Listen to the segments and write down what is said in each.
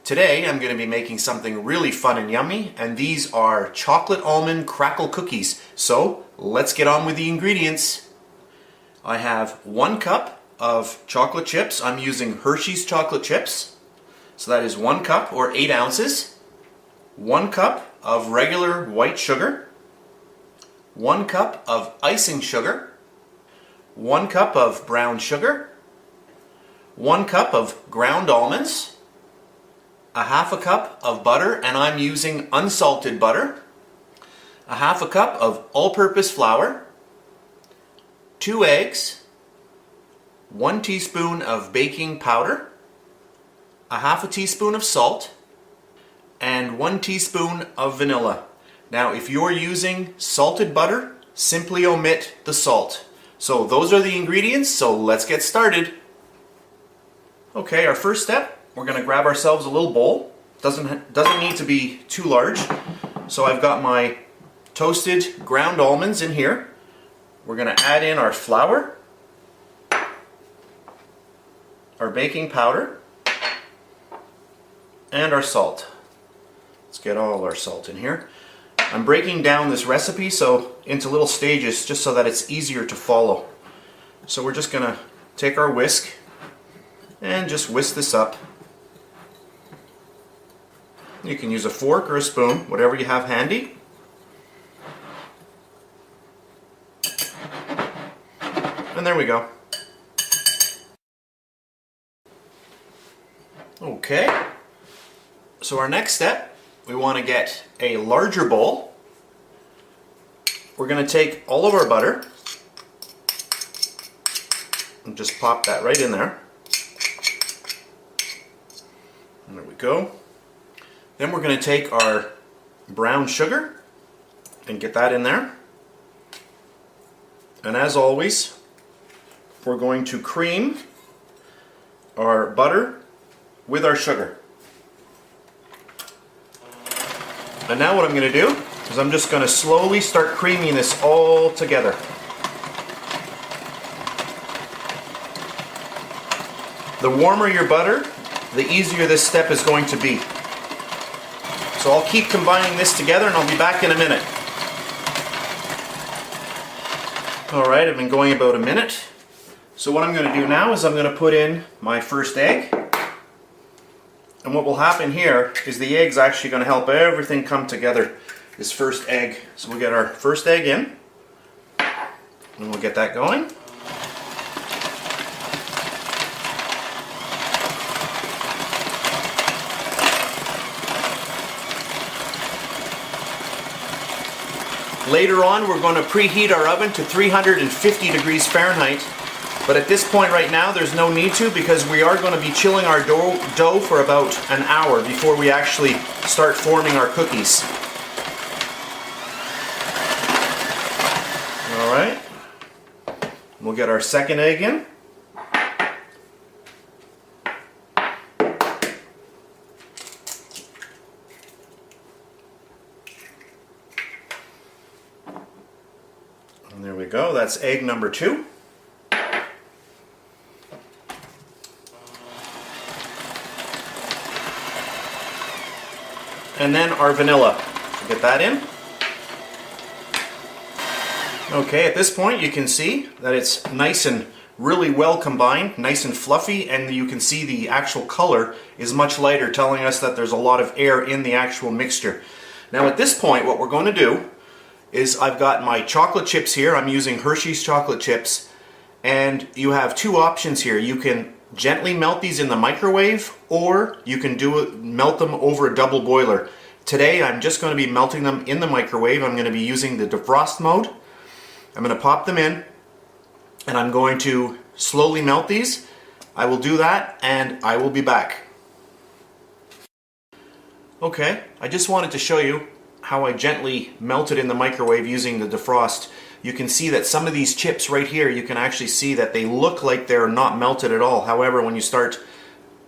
Today I'm going to be making something really fun and yummy, and these are chocolate almond crackle cookies. So let's get on with the ingredients. I have 1 cup of chocolate chips. I'm using Hershey's chocolate chips. So that is 1 cup or 8 ounces. 1 cup of regular white sugar. 1 cup of icing sugar. 1 cup of brown sugar. 1 cup of ground almonds. A half a cup of butter, and I'm using unsalted butter. A half a cup of all-purpose flour. 2 eggs. 1 teaspoon of baking powder. A half a teaspoon of salt. And 1 teaspoon of vanilla. Now, if you're using salted butter, simply omit the salt. So those are the ingredients, so let's get started. Okay, our first step, we're going to grab ourselves a little bowl. Doesn't need to be too large. So I've got my toasted ground almonds in here. We're going to add in our flour, our baking powder, and our salt. Let's get all our salt in here. I'm breaking down this recipe into little stages just so that it's easier to follow. So we're just going to take our whisk and just whisk this up. You can use a fork or a spoon, whatever you have handy. And there we go. Okay, so our next step, we want to get a larger bowl. We're going to take all of our butter and just pop that right in there. And there we go. Then we're going to take our brown sugar and get that in there. And as always, we're going to cream our butter with our sugar. And now what I'm going to do is I'm just going to slowly start creaming this all together. The warmer your butter, the easier this step is going to be. So I'll keep combining this together and I'll be back in a minute. Alright, I've been going about a minute. So what I'm going to do now is I'm going to put in my first egg. And what will happen here is the egg's actually going to help everything come together, this first egg. So we'll get our first egg in, and we'll get that going. Later on, we're going to preheat our oven to 350 degrees Fahrenheit. But at this point right now, there's no need to, because we are going to be chilling our dough for about an hour before we actually start forming our cookies. Alright. We'll get our second egg in. And there we go, that's egg number 2. And then our vanilla. So get that in. Okay, at this point you can see that it's nice and really well combined, nice and fluffy, and you can see the actual color is much lighter, telling us that there's a lot of air in the actual mixture. Now at this point, what we're going to do is I've got my chocolate chips here. I'm using Hershey's chocolate chips, and you have 2 options here. You can gently melt these in the microwave, or you can melt them over a double boiler. Today I'm just going to be melting them in the microwave. I'm going to be using the defrost mode. I'm going to pop them in, and I'm going to slowly melt these. I will do that, and I will be back. Okay, I just wanted to show you how I gently melted in the microwave using the defrost. You can see that some of these chips right here, you can actually see that they look like they're not melted at all. However, when you start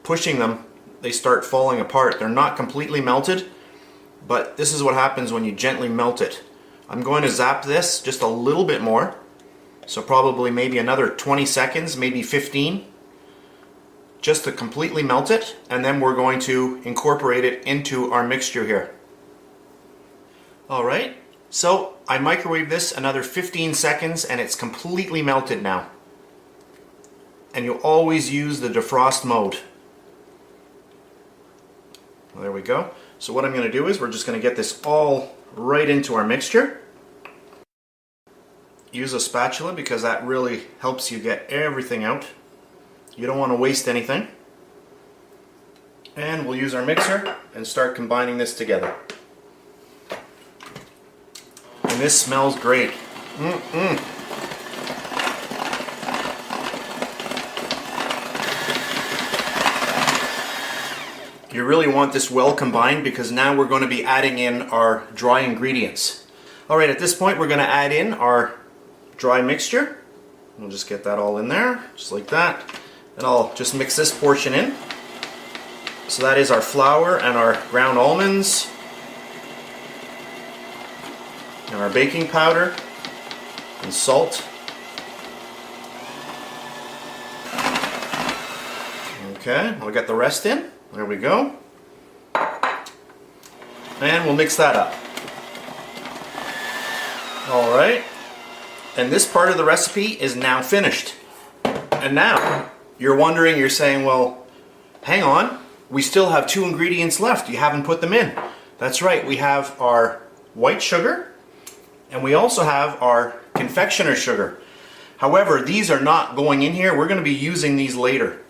pushing them, they start falling apart. They're not completely melted, but this is what happens when you gently melt it. I'm going to zap this just a little bit more, so probably maybe another 20 seconds, maybe 15. just to completely melt it, and then we're going to incorporate it into our mixture here. Alright, so I microwaved this another 15 seconds and it's completely melted now. And you always use the defrost mode. Well, there we go. So what I'm going to do is we're just going to get this all right into our mixture. Use a spatula because that really helps you get everything out. You don't want to waste anything. And we'll use our mixer and start combining this together. And this smells great. You really want this well combined because now we're going to be adding in our dry ingredients. Alright, at this point we're going to add in our dry mixture. We'll just get that all in there, just like that. And I'll just mix this portion in. So that is our flour and our ground almonds. And our baking powder and salt. Okay, we'll get the rest in. There we go. And we'll mix that up. Alright. And this part of the recipe is now finished. And now, you're wondering, you're saying, well, hang on, we still have 2 ingredients left. You haven't put them in. That's right, we have our white sugar, and we also have our confectioner sugar. However, these are not going in here. We're going to be using these later.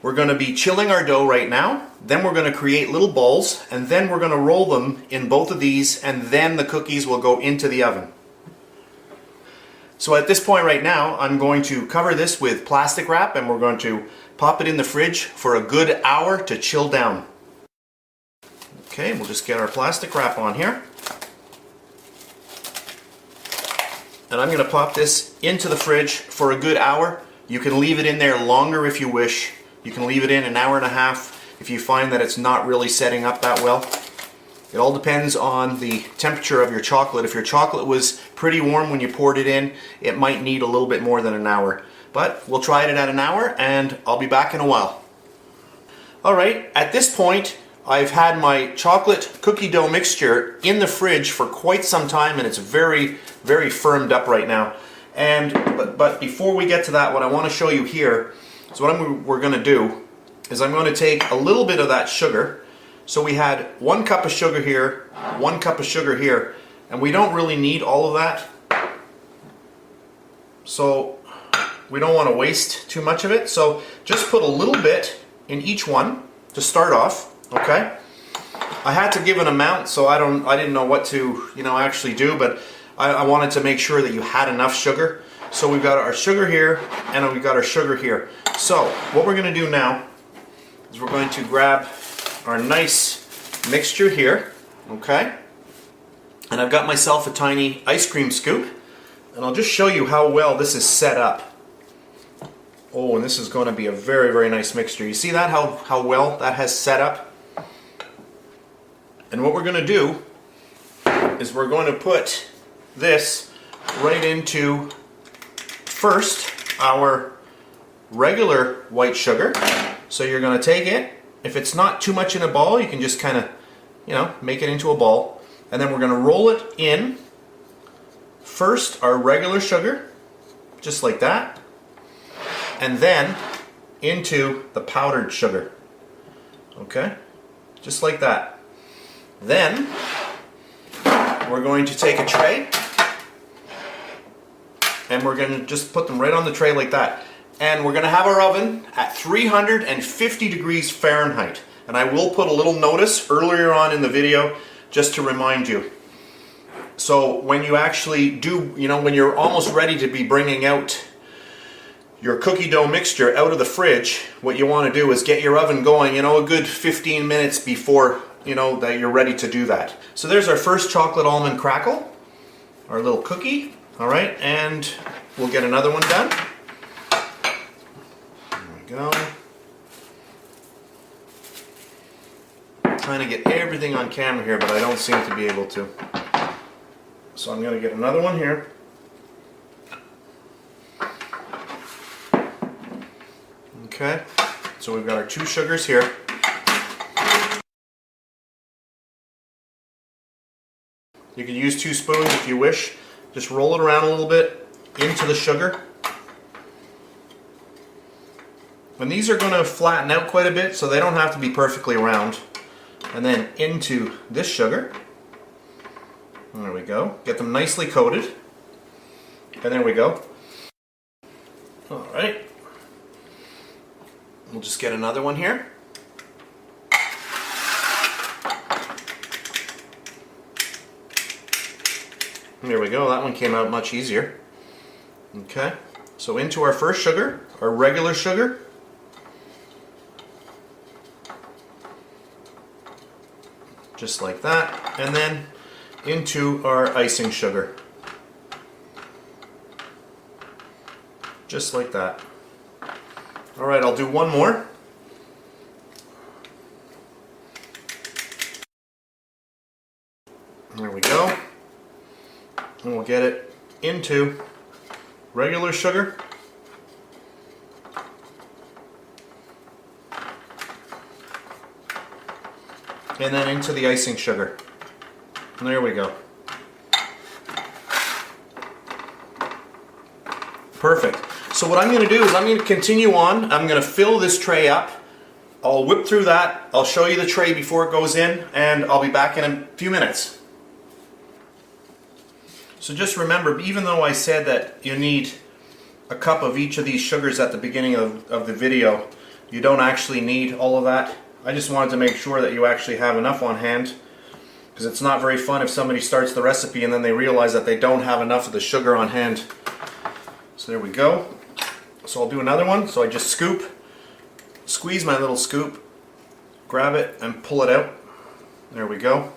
We're going to be chilling our dough right now, then we're going to create little balls, and then we're going to roll them in both of these, and then the cookies will go into the oven. So at this point right now, I'm going to cover this with plastic wrap, and we're going to pop it in the fridge for a good hour to chill down. Okay, we'll just get our plastic wrap on here. And I'm going to pop this into the fridge for a good hour. You can leave it in there longer if you wish. You can leave it in an hour and a half if you find that it's not really setting up that well. It all depends on the temperature of your chocolate. If your chocolate was pretty warm when you poured it in, it might need a little bit more than an hour. But we'll try it at an hour and I'll be back in a while. Alright, at this point I've had my chocolate cookie dough mixture in the fridge for quite some time and it's very, very firmed up right now. But before we get to that, what I want to show you here is what we're going to do is I'm going to take a little bit of that sugar. So we had 1 cup of sugar here, 1 cup of sugar here, and we don't really need all of that. So we don't want to waste too much of it. So just put a little bit in each one to start off, okay? I had to give an amount, so I didn't know what to, actually do, but I wanted to make sure that you had enough sugar. So we've got our sugar here, and we've got our sugar here. So what we're going to do now is we're going to grab our nice mixture here, okay? And I've got myself a tiny ice cream scoop, and I'll just show you how well this is set up. Oh, and this is going to be a very, very nice mixture. You see that, how well that has set up? And what we're going to do is we're going to put this right into, first, our regular white sugar. So you're going to take it. If it's not too much in a ball, you can just kind of, make it into a ball. And then we're going to roll it in. First, our regular sugar, just like that. And then into the powdered sugar. Okay? Just like that. Then, we're going to take a tray. And we're going to just put them right on the tray like that. And we're going to have our oven at 350 degrees Fahrenheit. And I will put a little notice earlier on in the video just to remind you. So when you actually do, when you're almost ready to be bringing out your cookie dough mixture out of the fridge, what you want to do is get your oven going, a good 15 minutes before, that you're ready to do that. So there's our first chocolate almond crackle, our little cookie. All right, and we'll get another one done. Go. Trying to get everything on camera here, but I don't seem to be able to. So I'm going to get another one here. Okay, So we've got our 2 sugars here. You can use 2 spoons if you wish. Just roll it around a little bit into the sugar. And these are going to flatten out quite a bit, so they don't have to be perfectly round. And then into this sugar. There we go. Get them nicely coated. And there we go. Alright. We'll just get another one here. There we go. That one came out much easier. Okay. So into our first sugar, our regular sugar. Just like that. And then into our icing sugar. Just like that. Alright, I'll do one more. There we go. And we'll get it into regular sugar. And then into the icing sugar. And there we go. Perfect. So what I'm going to do is I'm going to continue on. I'm going to fill this tray up. I'll whip through that. I'll show you the tray before it goes in, and I'll be back in a few minutes. So just remember, even though I said that you need a cup of each of these sugars at the beginning of the video, you don't actually need all of that. I just wanted to make sure that you actually have enough on hand, because it's not very fun if somebody starts the recipe and then they realize that they don't have enough of the sugar on hand. So there we go. So I'll do another one. So I just squeeze my little scoop, grab it and pull it out. There we go.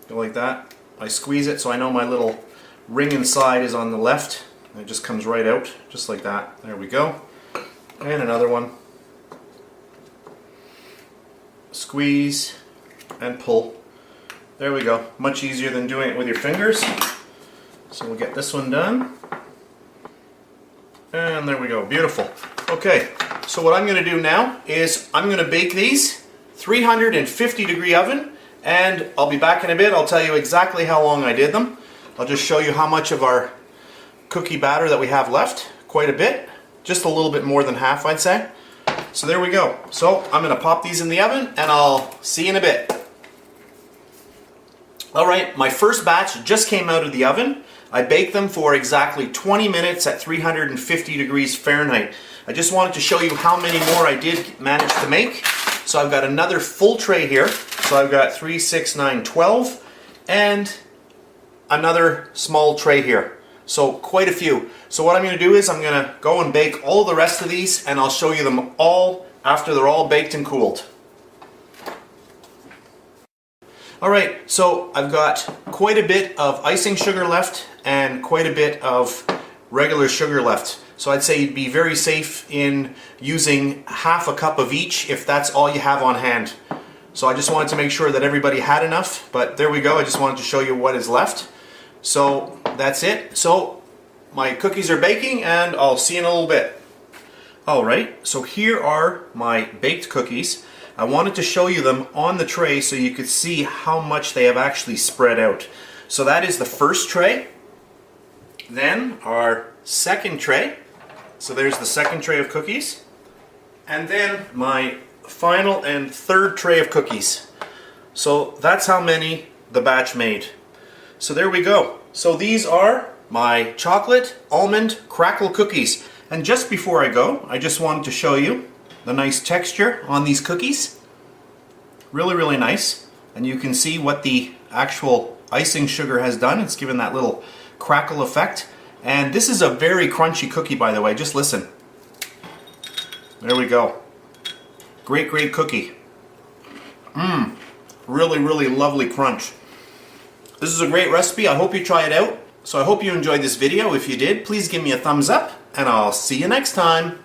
Go like that. I squeeze it so I know my little ring inside is on the left. And it just comes right out, just like that. There we go. And another one. Squeeze and pull. There we go. Much easier than doing it with your fingers. So we'll get this one done. And there we go. Beautiful. Okay, so what I'm going to do now is I'm going to bake these 350 degree oven, and I'll be back in a bit. I'll tell you exactly how long I did them. I'll just show you how much of our cookie batter that we have left. Quite a bit. Just a little bit more than half, I'd say. So there we go. So I'm going to pop these in the oven, and I'll see you in a bit. Alright, my first batch just came out of the oven. I baked them for exactly 20 minutes at 350 degrees Fahrenheit. I just wanted to show you how many more I did manage to make. So I've got another full tray here. So I've got 3, 6, 9, 12, and another small tray here. So quite a few. So what I'm going to do is I'm going to go and bake all the rest of these, and I'll show you them all after they're all baked and cooled. Alright, so I've got quite a bit of icing sugar left and quite a bit of regular sugar left. So I'd say you'd be very safe in using half a cup of each if that's all you have on hand. So I just wanted to make sure that everybody had enough, but there we go. I just wanted to show you what is left. So that's it. So my cookies are baking, and I'll see you in a little bit. Alright, so here are my baked cookies. I wanted to show you them on the tray so you could see how much they have actually spread out. So that is the first tray. Then our second tray. So there's the second tray of cookies. And then my final and third tray of cookies. So that's how many the batch made. So there we go. So these are my chocolate almond crackle cookies. And just before I go, I just wanted to show you the nice texture on these cookies. Really, really nice. And you can see what the actual icing sugar has done. It's given that little crackle effect. And this is a very crunchy cookie, by the way. Just listen. There we go. Great, great cookie. Really, really lovely crunch. This is a great recipe. I hope you try it out. So I hope you enjoyed this video. If you did, please give me a thumbs up, and I'll see you next time.